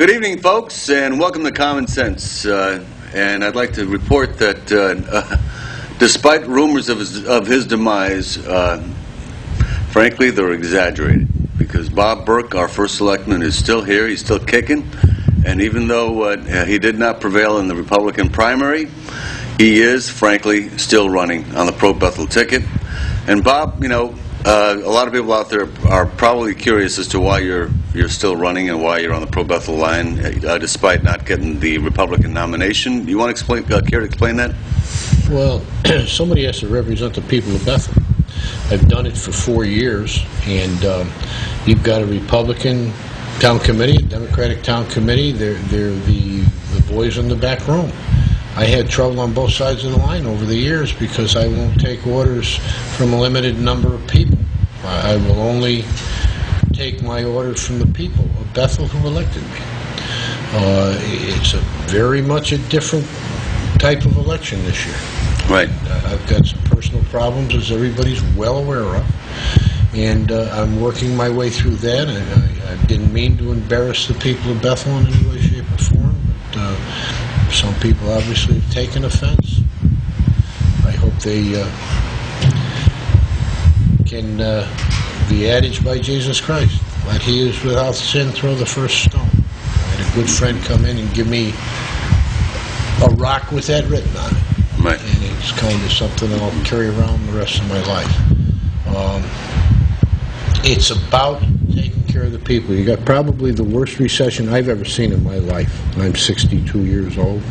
Good evening, folks, and welcome to Common Sense. And I'd like to report that despite rumors of his demise, frankly, they're exaggerated. Because Bob Burke, our first selectman, is still here. He's still kicking. And even though he did not prevail in the Republican primary, he is, frankly, still running on the pro-Bethel ticket. And Bob, you know, a lot of people out there are probably curious as to why you're still running and why you're on the pro-Bethel line, despite not getting the Republican nomination. You want to explain? Care to explain that? Well, somebody has to represent the people of Bethel. I've done it for 4 years, and you've got a Republican town committee, a Democratic town committee. They're the boys in the back room. I had trouble on both sides of the line over the years because I won't take orders from a limited number of people. I will only take my orders from the people of Bethel who elected me. It's very much a different type of election this year. Right. I've got some personal problems, as everybody's well aware of, and I'm working my way through that. I didn't mean to embarrass the people of Bethel in any way, shape, or form, but some people obviously have taken offense. I hope they can, the adage by Jesus Christ, let he is without sin throw the first stone. I had a good friend come in and give me a rock with that written on it. Right. And it's kind of something I'll carry around the rest of my life. It's about taking care of the people. You got probably the worst recession I've ever seen in my life. I'm 62 years old.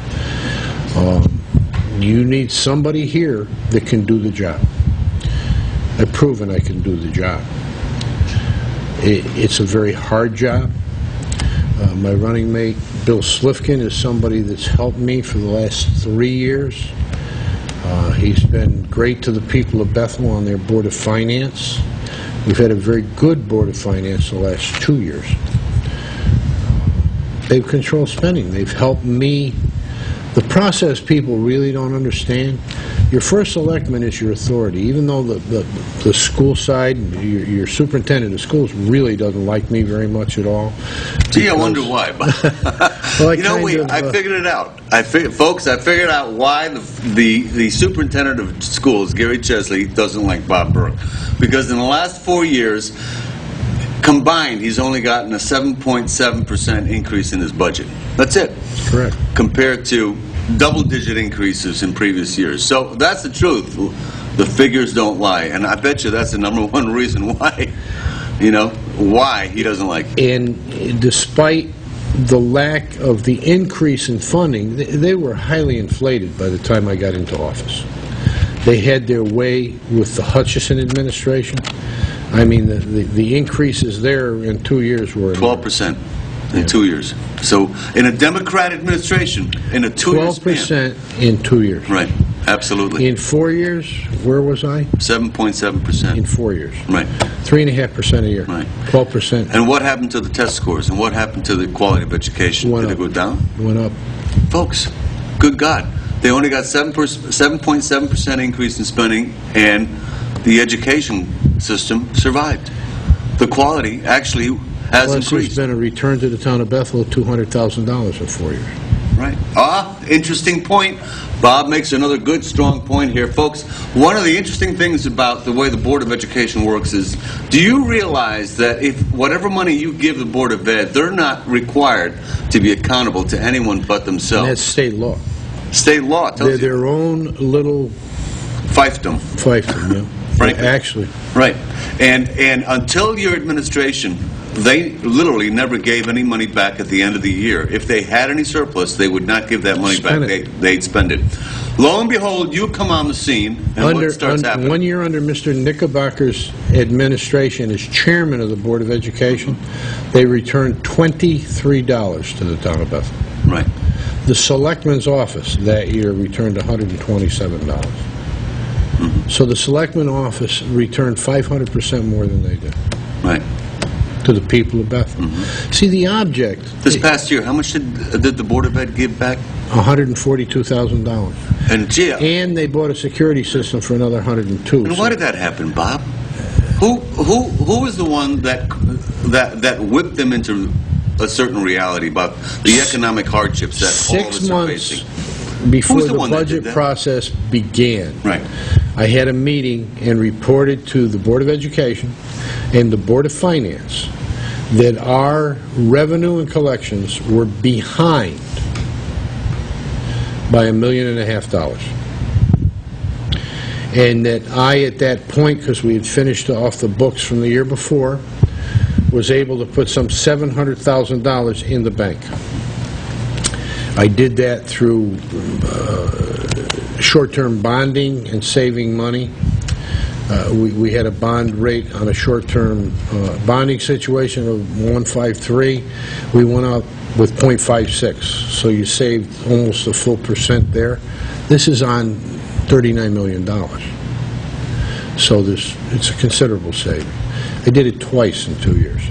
You need somebody here that can do the job. I've proven I can do the job. It's a very hard job. My running mate, Bill Slifkin, is somebody that's helped me for the last 3 years. He's been great to the people of Bethel on their Board of Finance. We've had a very good Board of Finance the last 2 years. They've controlled spending. They've helped me. The process people really don't understand. Your first selectman is your authority. Even though the school side, your superintendent of schools really doesn't like me very much at all. Gee, I wonder why. Well, you know, I figured it out. Folks, I figured out why the superintendent of schools, Gary Chesley, doesn't like Bob Burke. Because in the last 4 years, combined, he's only gotten a 7.7% increase in his budget. That's it. Correct. Compared to double-digit increases in previous years. So that's the truth. The figures don't lie. And I bet you that's the number one reason why, why he doesn't like it. And despite the lack of the increase in funding, they were highly inflated by the time I got into office. They had their way with the Hutchison administration. I mean, the increases there in 2 years were 12% in 2 years. So in a Democrat administration, in a 2-year span. 12% in 2 years. Right. Absolutely. In 4 years, where was I? 7.7%. In 4 years. Right. 3.5% a year. Right. 12%. And what happened to the test scores? And what happened to the quality of education? Did it go down? Went up. Folks, good God. They only got 7.7% increase in spending, and the education system survived. The quality actually has increased. There's been a return to the town of Bethel of $200,000 in 4 years. Right. Interesting point. Bob makes another good, strong point here. Folks, one of the interesting things about the way the Board of Education works is, do you realize that if whatever money you give the Board of Ed, they're not required to be accountable to anyone but themselves? And that's state law. State law tells They're their own little fiefdom. Fiefdom, yeah. Frankly. Actually. Right. And until your administration, they literally never gave any money back at the end of the year. If they had any surplus, they would not give that money back. They'd spend it. Lo and behold, you come on the scene, and what starts happening? 1 year under Mr. Knickerbocker's administration as chairman of the Board of Education, they returned $23 to the town of Bethel. Right. The selectman's office that year returned $127. Mm-hmm. So the selectman office returned 500% more than they did. Right. To the people of Bethel. Mm-hmm. See, the object... This past year, how much did the Board of Ed give back? $142,000. And gee... And they bought a security system for another $102,000. And why did that happen, Bob? Who was the one that whipped them into a certain reality about the economic hardships that all of 6 us are months facing. before Who's the the one that did budget that? process began, Right. I had a meeting and reported to the Board of Education and the Board of Finance that our revenue and collections were behind by $1.5 million. And that I, at that point, because we had finished off the books from the year before, was able to put some $700,000 in the bank. I did that through short-term bonding and saving money. We had a bond rate on a short-term bonding situation of 1.53. We went out with 0.56, so you saved almost a full percent there. This is on $39 million. So it's a considerable saving. I did it twice in 2 years.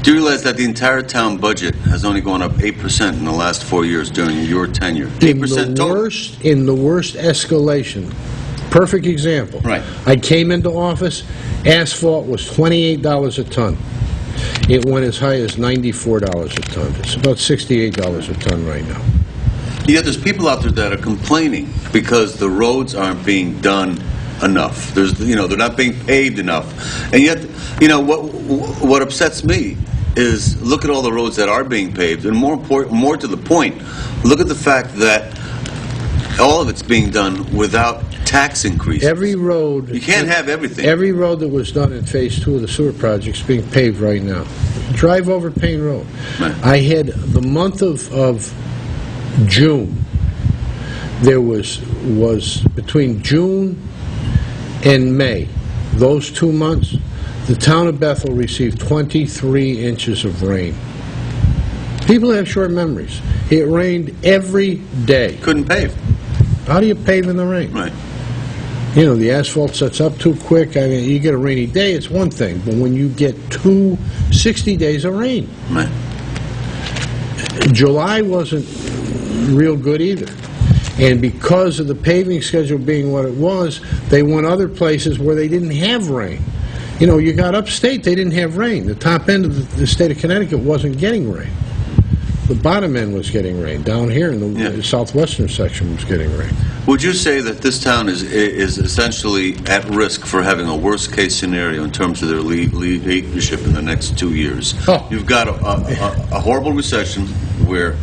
Do you realize that the entire town budget has only gone up 8% in the last 4 years during your tenure? 8% total. In the worst escalation, perfect example. Right. I came into office, asphalt was $28 a ton. It went as high as $94 a ton. It's about $68 a ton right now. Yet there's people out there that are complaining because the roads aren't being done enough. They're not being paved enough. And yet, what upsets me is look at all the roads that are being paved, and more to the point, look at the fact that all of it's being done without tax increases. Every road... You can't have everything. Every road that was done in Phase 2 of the sewer project is being paved right now. Drive over Payne Road. Right. I had the month of June, there was between June and May, those 2 months, the town of Bethel received 23 inches of rain. People have short memories. It rained every day. Couldn't pave. How do you pave in the rain? Right. The asphalt sets up too quick. I mean, you get a rainy day, it's one thing, but when you get 60 days of rain. Right. July wasn't real good either. And because of the paving schedule being what it was, they went other places where they didn't have rain. You got upstate, they didn't have rain. The top end of the state of Connecticut wasn't getting rain. The bottom end was getting rain. Down here in the southwestern section was getting rain. Would you say that this town is essentially at risk for having a worst-case scenario in terms of their leadership in the next 2 years? Oh. You've got a horrible recession where,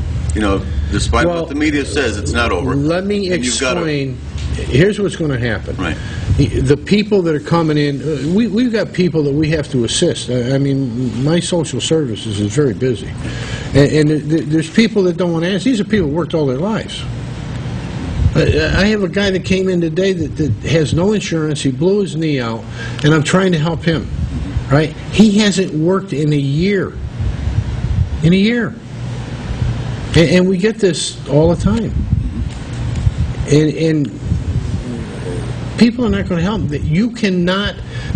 despite what the media says, it's not over. Let me And you've got explain. Here's what's going to happen. Right. The people that are coming in, we've got people that we have to assist. I mean, my social services is very busy. And there's people that don't want to ask. These are people who worked all their lives. I have a guy that came in today that has no insurance. He blew his knee out, and I'm trying to help him. Right? He hasn't worked in a year. In a year. And we get this all the time. And people are not going to help. You cannot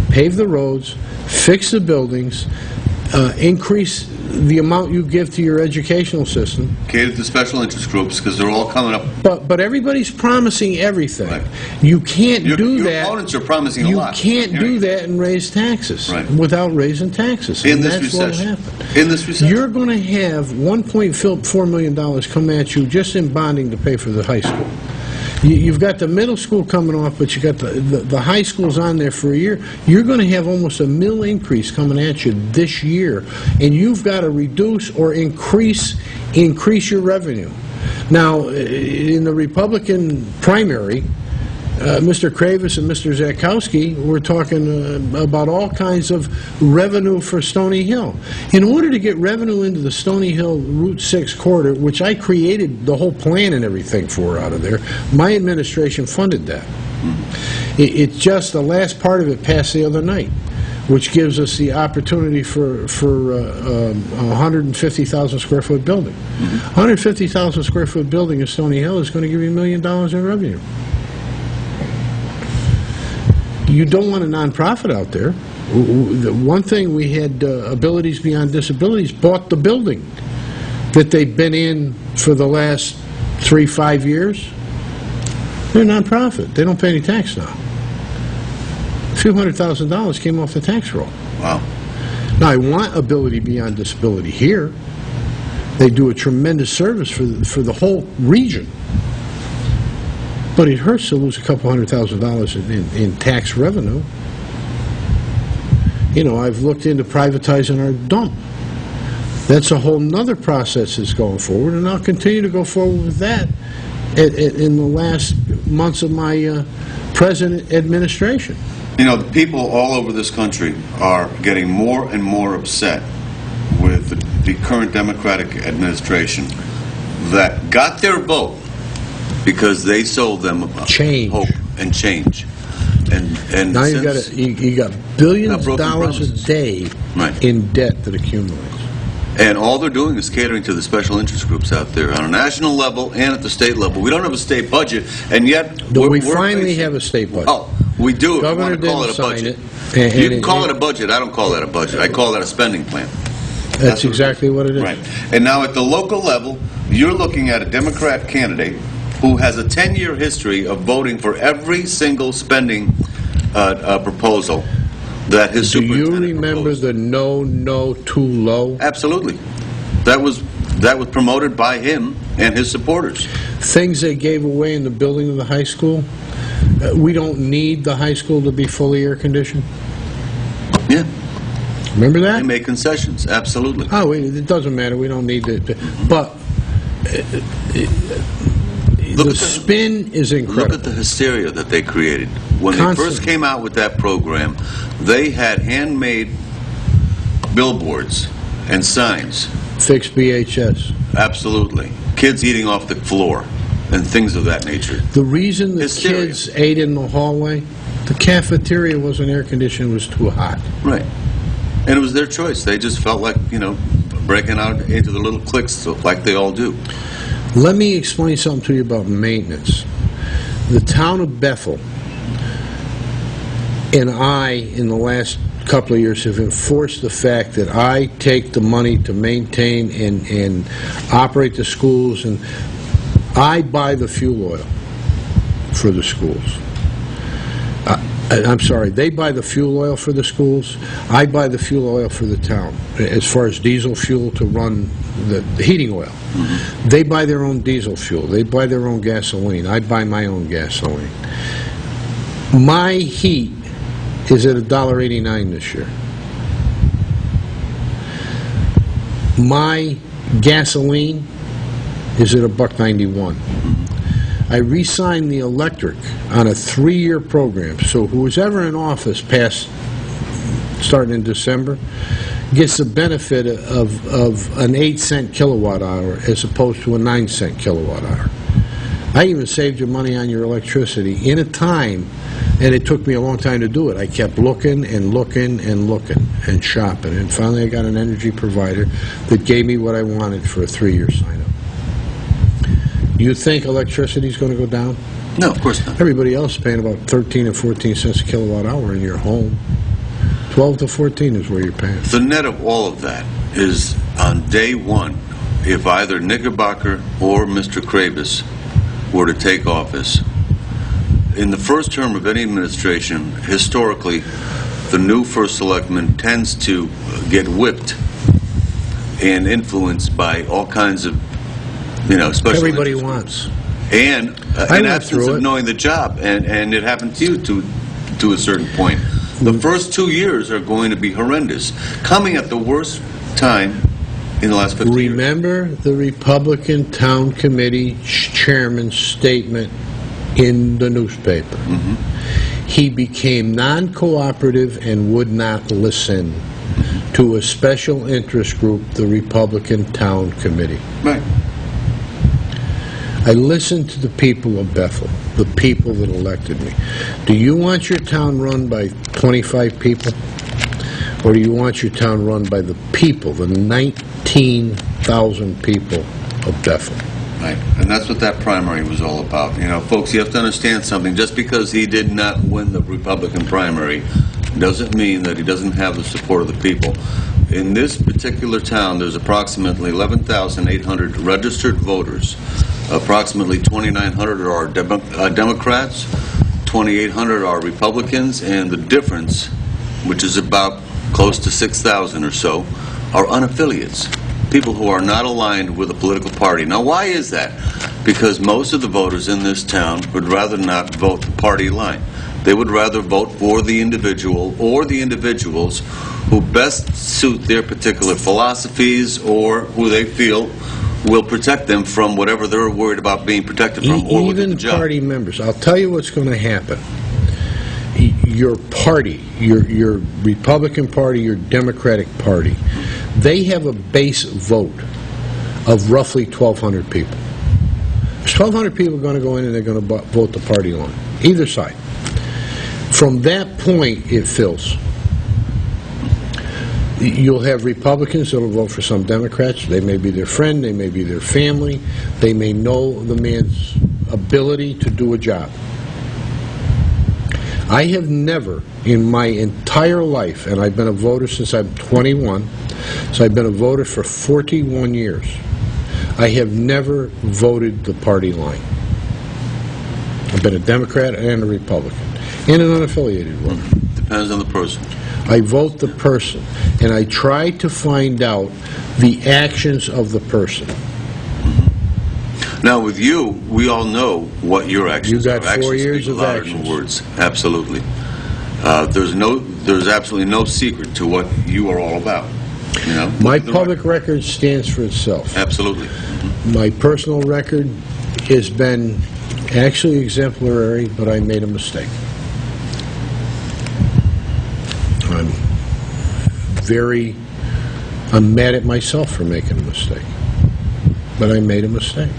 pave the roads, fix the buildings, increase the amount you give to your educational system. Cater to special interest groups because they're all coming up. But everybody's promising everything. Right. You can't do that. Your opponents are promising a lot. You can't do that and raise taxes without raising taxes. In And this that's what will recession. happen. In this recession. You're going to have $1.4 million come at you just in bonding to pay for the high school. You've got the middle school coming off, but you got the high schools on there for a year. You're going to have almost $1 million increase coming at you this year, and you've got to reduce or increase your revenue. Now, in the Republican primary, Mr. Kravis and Mr. Zakowski were talking about all kinds of revenue for Stony Hill. In order to get revenue into the Stony Hill Route 6 corridor, which I created the whole plan and everything for out of there, my administration funded that. It's just the last part of it passed the other night, which gives us the opportunity for a 150,000 square foot building. 150,000 square foot building in Stony Hill is going to give you $1 million in revenue. You don't want a nonprofit out there. One thing, we had Abilities Beyond Disabilities bought the building that they've been in for the last 3-5 years. They're a nonprofit. They don't pay any tax now. A few $100,000 came off the tax roll. Wow. Now, I want Ability Beyond Disability here. They do a tremendous service for the whole region. But it hurts to lose a couple $100,000 in tax revenue. You know, I've looked into privatizing our dump. That's a whole nother process that's going forward, and I'll continue to go forward with that in the last months of my present administration. You know, the people all over this country are getting more and more upset with the current Democratic administration that got their vote because they sold them Change. hope and change. And Now you got billions of dollars promises. a day Right. in debt that accumulates. And all they're doing is catering to the special interest groups out there on a national level and at the state level. We don't have a state budget, and yet We finally have a state budget. Oh, we do. If you Governor want to call didn't it a sign budget. it, and You can call it a budget. I don't call that a budget. I call that a spending plan. That's exactly what it is. Right. And now at the local level, you're looking at a Democrat candidate who has a 10-year history of voting for every single spending proposal that his Do you superintendent remember proposed. the no, too low? Absolutely. That was promoted by him and his supporters. Things they gave away in the building of the high school? We don't need the high school to be fully air-conditioned? Yeah. Remember They that? make concessions. Absolutely. Oh, it doesn't matter. We don't need it. But the spin is Look incredible. at the hysteria that they created. When they Constantly. first came out with that program, they had handmade billboards and signs. Fix BHS. Absolutely. Kids eating off the floor and things of that nature. The reason the Hysteria. kids ate in the hallway, the cafeteria wasn't air-conditioned, it was too hot. Right. And it was their choice. They just felt like, you know, breaking out into the little cliques like they all do. Let me explain something to you about maintenance. The town of Bethel and I, in the last couple of years, have enforced the fact that I take the money to maintain and operate the schools, and I buy the fuel oil for the schools. I'm sorry, they buy the fuel oil for the schools, I buy the fuel oil for the town, as far as diesel fuel to run the heating oil. Mm-hmm. They buy their own diesel fuel, they buy their own gasoline, I buy my own gasoline. My heat is at $1.89 this year. My gasoline is at $1.91. I re-signed the electric on a 3-year program, so who's ever in office past, starting in December, gets the benefit of an 8-cent kilowatt hour as opposed to a 9-cent kilowatt hour. I even saved you money on your electricity in a time, and it took me a long time to do it. I kept looking and looking and looking and shopping, and finally I got an energy provider that gave me what I wanted for a 3-year sign-up. You think electricity is going to go down? No, of course not. Everybody else is paying about 13 or 14 cents a kilowatt hour in your home. 12 to 14 is where you're paying. The net of all of that is on day one, if either Knickerbocker or Mr. Kravis were to take office, in the first term of any administration, historically, the new first selectman tends to get whipped and influenced by all kinds of, you know, special Everybody interest wants. groups. And I in went absence through of it. knowing the job, and it happened to you to a certain point. The first 2 years are going to be horrendous, coming at the worst time in the last 50 years. Remember the Republican Town Committee chairman's statement in the newspaper. He became non-cooperative and would not listen to a special interest group, the Republican Town Committee. Right. I listened to the people of Bethel, the people that elected me. Do you want your town run by 25 people? Or do you want your town run by the people, the 19,000 people of Bethel? Right, and that's what that primary was all about. You know, folks, you have to understand something. Just because he did not win the Republican primary doesn't mean that he doesn't have the support of the people. In this particular town, there's approximately 11,800 registered voters. Approximately 2,900 are Democrats, 2,800 are Republicans, and the difference, which is about close to 6,000 or so, are unaffiliates. people who are not aligned with a political party. Now, why is that? Because most of the voters in this town would rather not vote the party line. They would rather vote for the individual or the individuals who best suit their particular philosophies or who they feel will protect them from whatever they're worried about being protected from or within the Even job. party members. I'll tell you what's going to happen. Your party, your Republican Party, your Democratic Party, they have a base vote of roughly 1,200 people. There's 1,200 people going to go in and they're going to vote the party line, either side. From that point, it fills. You'll have Republicans that will vote for some Democrats. They may be their friend, they may be their family, they may know the man's ability to do a job. I have never, in my entire life, and I've been a voter since I'm 21, so I've been a voter for 41 years, I have never voted the party line. I've been a Democrat and a Republican, and an unaffiliated one. Depends on the person. I vote the person, and I try to find out the actions of the person. Now, with you, we all know what your actions You got are. 4 Actions years speak of louder than actions. words. Absolutely. There's absolutely no secret to what you are all about. You know, My look at the public record stands for itself. Absolutely. My personal record has been actually exemplary, but I made a mistake. I'm mad at myself for making a mistake. But I made a mistake.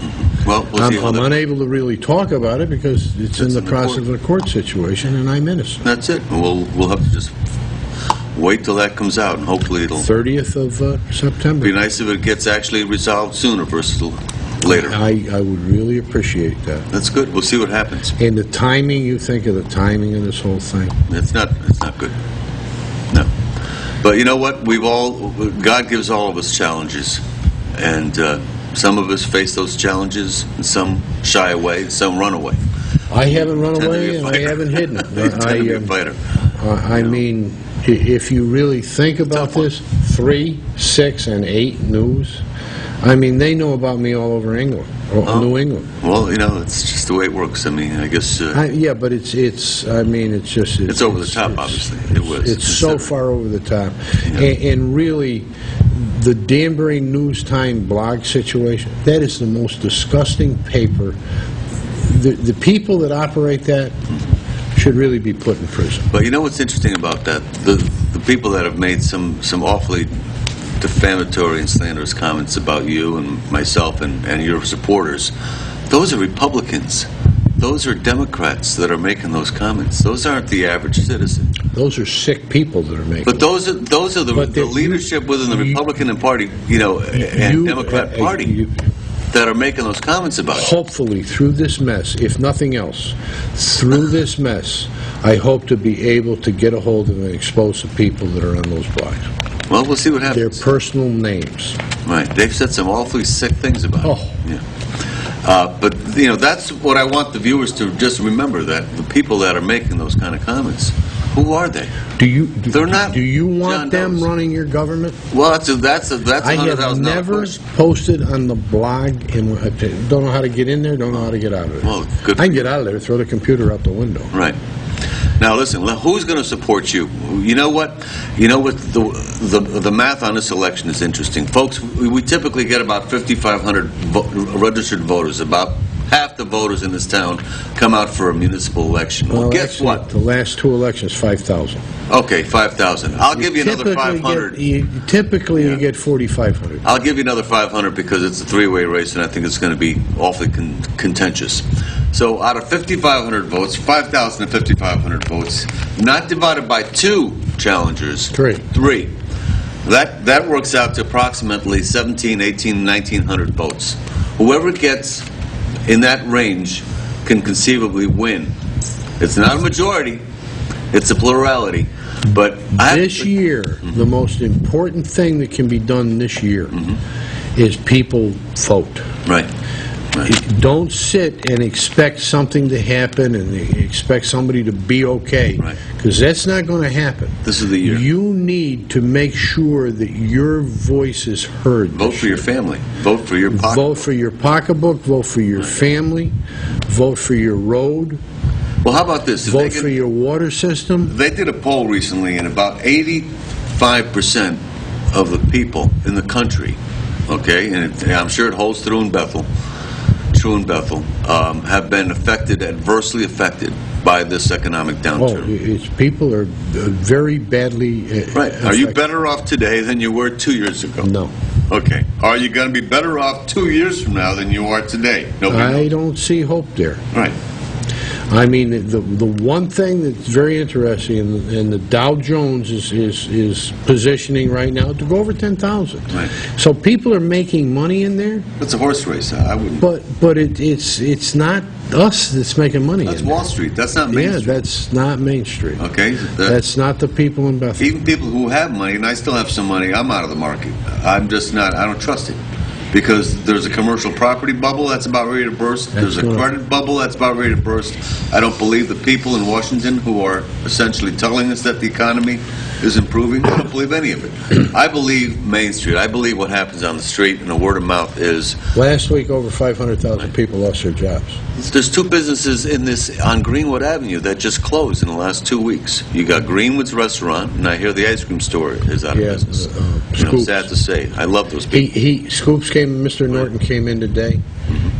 Well, we'll see how I'm that- unable to really talk about it because it's in It's the in the process court. of a court situation, and I'm innocent. That's it. We'll have to just wait till that comes out, and hopefully it'll 30th of September. be nice if it gets actually resolved sooner versus later. I would really appreciate that. That's good. We'll see what happens. And the timing, you think of the timing of this whole thing. It's not good. No. But you know what? God gives all of us challenges, and some of us face those challenges, and some shy away, and some run away. I haven't run Tend to be away, a and I fighter. haven't hidden it. You tend to be a fighter. I mean, if you really think about tough one. this, 3, 6, and 8 news, I mean, they know about me all over England, or New England. Well, you know, it's just the way it works. I mean, I guess Yeah, but it's just... it's over the top, obviously. It was. It's so considered. far over the top. Yeah. And really, the Danbury News Time blog situation, that is the most disgusting paper. The people that operate that should really be put in prison. But you know what's interesting about that? The people that have made some awfully defamatory and slanderous comments about you and myself and your supporters, those are Republicans. Those are Democrats that are making those comments. Those aren't the average citizen. Those are sick people that are making But those are the But the that leadership within the you- Republican Party, and Democrat Party that are making those comments about you. Hopefully, through this mess, if nothing else, through this mess, I hope to be able to get a hold of and expose the people that are on those blogs. Well, we'll see what Their happens. personal names. Right. They've said some awfully sick things about Oh. you. Yeah. But, that's what I want the viewers to just remember, that the people that are making those kind of comments, who are they? They're not Do you John want them Doe's. running your government? Well, that's a I have $100,000 never question. posted on the blog, and I don't know how to get in there, don't know how to get out of it. Well, good for I can you. get out of there, throw the computer out the window. Right. Now, listen, who's going to support you? You know what? The math on this election is interesting. Folks, we typically get about 5,500 registered voters. About half the voters in this town come out for a municipal election. Well, guess actually, what? The last 2 elections, 5,000. Okay, 5,000. I'll give you another Typically 500. Typically, Yeah. you get 4,500. I'll give you another 500 because it's a three-way race, and I think it's going to be awfully contentious. So out of 5,500 votes, 5,000 to 5,500 votes, not divided by 2 challengers. 3. 3. That works out to approximately 1,700, 1,800, 1,900 votes. Whoever gets in that range can conceivably win. It's not a majority. It's a plurality. But This year, the most important thing that can be done this year is people vote. Right. Don't sit and expect something to happen and expect somebody to be okay, Right. because that's not going to happen. This is the year. You need to make sure that your voice is heard. Vote this for your year. family. Vote for your pocket. Vote for your pocketbook, vote for your family, vote for your road, Well, how about this? If vote for your water system. They did a poll recently, and about 85% of the people in the country, okay, and I'm sure it holds true in Bethel, have been adversely affected by this economic Oh, downturn. people are very badly Right. Are you affected. better off today than you were 2 years ago? No. Okay. Are you going to be better off 2 years from now than you are today? Nobody I knows. don't see hope there. Right. I mean, the one thing that's very interesting, and the Dow Jones is positioning right now to go over 10,000. Right. So people are making money in there, It's a horse race. I wouldn't. but it's not us that's making money That's in there. Wall Street. That's not Main Yeah, Street. that's not Main Street. Okay. That's not the people in Bethel. Even people who have money, and I still have some money, I'm out of the market. I'm just not, I don't trust it. Because there's a commercial property bubble that's about ready to burst. There's a That's right. credit bubble that's about ready to burst. I don't believe the people in Washington who are essentially telling us that the economy is improving. I don't believe any of it. I believe Main Street. I believe what happens on the street and the word of mouth is Last week, over 500,000 people lost their jobs. there's two businesses in this on Greenwood Avenue that just closed in the last 2 weeks. You got Greenwood's restaurant, and I hear the ice cream store is out of Yeah, business. Scoops. Sad to say. I love those people. Scoops came, Mr. Norton came in today,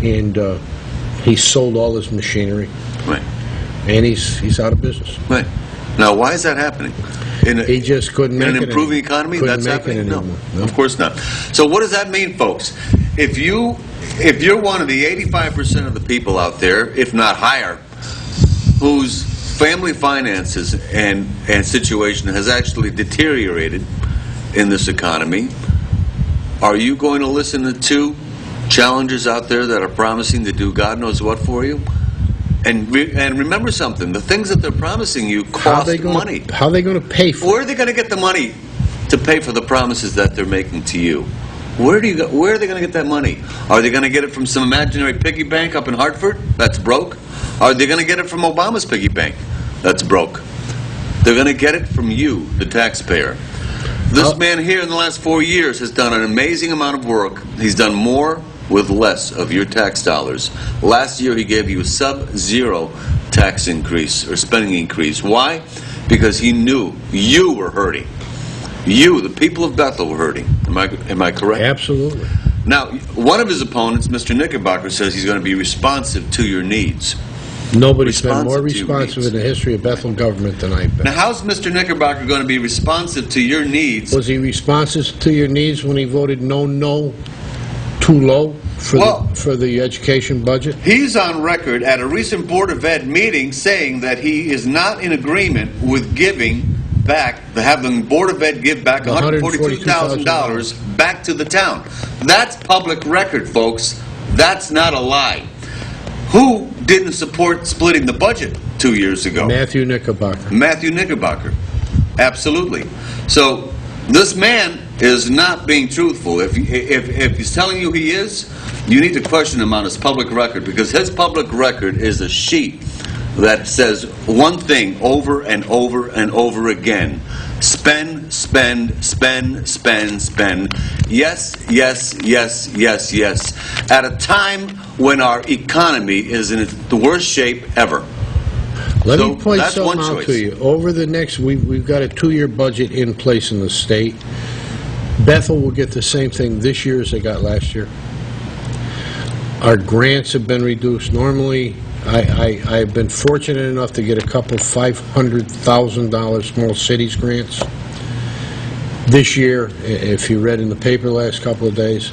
and he sold all his machinery, Right. and he's out of business. Right. Now, why is that happening? He just couldn't In make an it improving anymore. economy, Couldn't that's make it happening? No, anymore. No. of course not. So what does that mean, folks? If you're one of the 85% of the people out there, if not higher, whose family finances and situation has actually deteriorated in this economy, are you going to listen to two challengers out there that are promising to do God knows what for you? And remember something, the things that they're promising you cost money. How are they going to pay for Where are they going to get the money to pay for the promises that they're making to you? Where are they going to get that money? Are they going to get it from some imaginary piggy bank up in Hartford that's broke? Are they going to get it from Obama's piggy bank that's broke? They're going to get it from you, the taxpayer. This man here in the last 4 years has done an amazing amount of work. He's done more with less of your tax dollars. Last year he gave you a sub-zero tax increase or spending increase. Why? Because he knew you were hurting. You, the people of Bethel, were hurting. Am I correct? Absolutely. Now, one of his opponents, Mr. Knickerbocker, says he's going to be responsive to your needs. Nobody's been more Responsive to your responsive needs. in the history of Bethel government than I've Now, been. how's Mr. Knickerbocker going to be responsive to your needs? Was he responsive to your needs when he voted no, too low for the education budget? He's on record at a recent Board of Ed meeting saying that he is not in agreement with giving back, having the Board of Ed give back $142,000 back to the town. That's public record, folks. That's not a lie. Who didn't support splitting the budget 2 years ago? Matthew Knickerbocker. Matthew Knickerbocker. Absolutely. So this man is not being truthful. If he's telling you he is, you need to question him on his public record, because his public record is a sheet that says one thing over and over and over again. Spend, spend, spend, spend, spend. Yes, yes, yes, yes, yes. At a time when our economy is in the worst shape ever. Let So me point that's something one out choice. to you. Over the next, we've got a 2-year budget in place in the state. Bethel will get the same thing this year as they got last year. Our grants have been reduced. Normally, I've been fortunate enough to get a couple $500,000 small cities grants. This year, if you read in the paper last couple of days,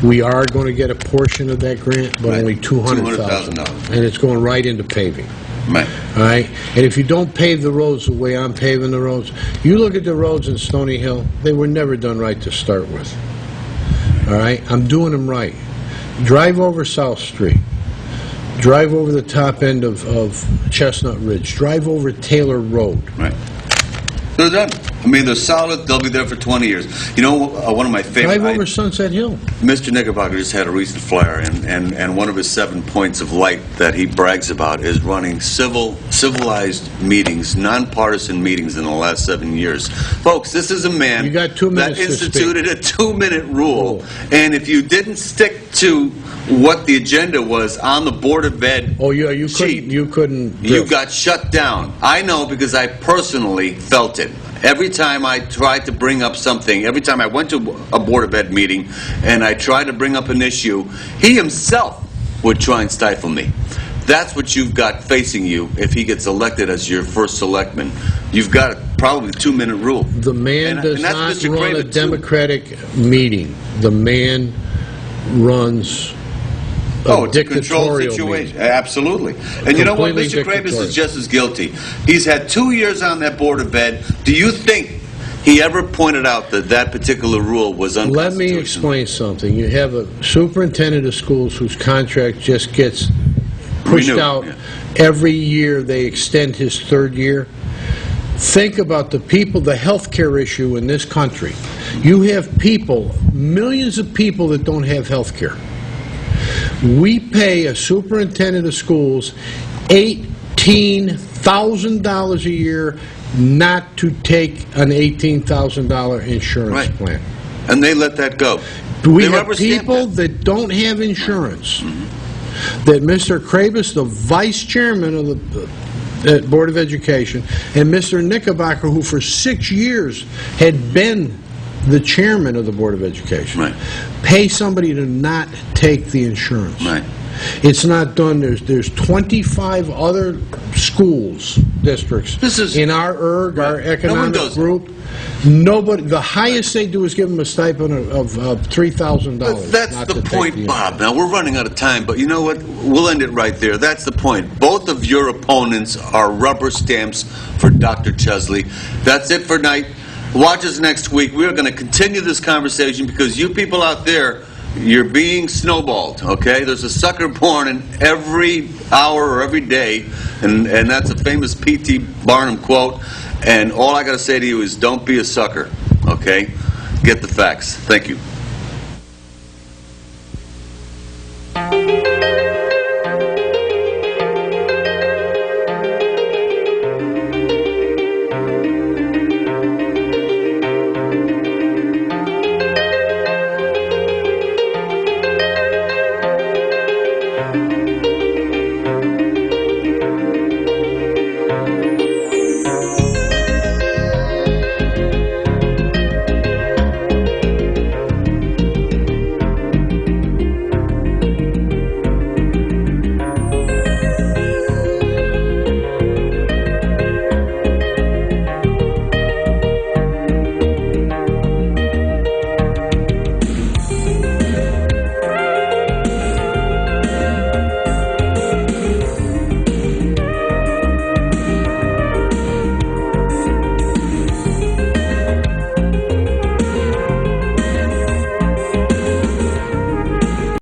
we are going to get a portion of that grant, but Right. only $200,000. $200,000. And it's going right into paving. Right. All right? And if you don't pave the roads the way I'm paving the roads, you look at the roads in Stony Hill, they were never done right to start with. All right? I'm doing them right. Drive over South Street. Drive over the top end of Chestnut Ridge. Drive over Taylor Road. Right. They're done. I mean, they're solid. They'll be there for 20 years. You know, one of my favorite... Drive over Sunset Hill. Mr. Knickerbocker just had a recent flyer, and one of his 7 points of light that he brags about is running civilized meetings, nonpartisan meetings in the last 7 years. Folks, this is a man You got 2 minutes that to instituted a 2-minute rule, and if you didn't stick to what the agenda was on the Board of Ed Oh, yeah, you sheet, couldn't. you got shut down. I know because I personally felt it. Every time I tried to bring up something, every time I went to a Board of Ed meeting and I tried to bring up an issue, he himself would try and stifle me. That's what you've got facing you if he gets elected as your first selectman. You've got probably the 2-minute rule. The man And does that's not Mr. run a Craven, too. democratic meeting. The man runs Oh, a it's a controlled dictatorial situation. meeting. Absolutely. And you know what? Completely Mr. Kravis dictatorial. is just as guilty. He's had 2 years on that Board of Ed. Do you think he ever pointed out that that particular rule was Let unconstitutional? me explain something. You have a superintendent of schools whose contract just gets pushed Renewed, out yeah. every year. They extend his 3rd year. Think about the people, the health care issue in this country. You have people, millions of people that don't have health care. We pay a superintendent of schools $18,000 a year not to take an $18,000 insurance Right. plan. And they let that go. We They have rubber stamped people it. that don't have insurance. That Mr. Kravis, the vice chairman of the Board of Education, and Mr. Knickerbocker, who for 6 years had been the chairman of the Board of Education, Right. pay somebody to not take the insurance. Right. It's not done. There's 25 other schools, districts, This is- in our ERG, our No one economic does it. group. Nobody, the highest they do is give them a stipend of $3,000. But that's not the to take point, Bob. Now, we're running out of time, but you know what? We'll end it right there. That's the point. Both of your opponents are rubber stamps for Dr. Chesley. That's it for tonight. Watch us next week. We're going to continue this conversation because you people out there, you're being snowballed, okay? There's a sucker born in every hour or every day, and that's a famous P.T. Barnum quote. And all I got to say to you is don't be a sucker, okay? Get the facts. Thank you.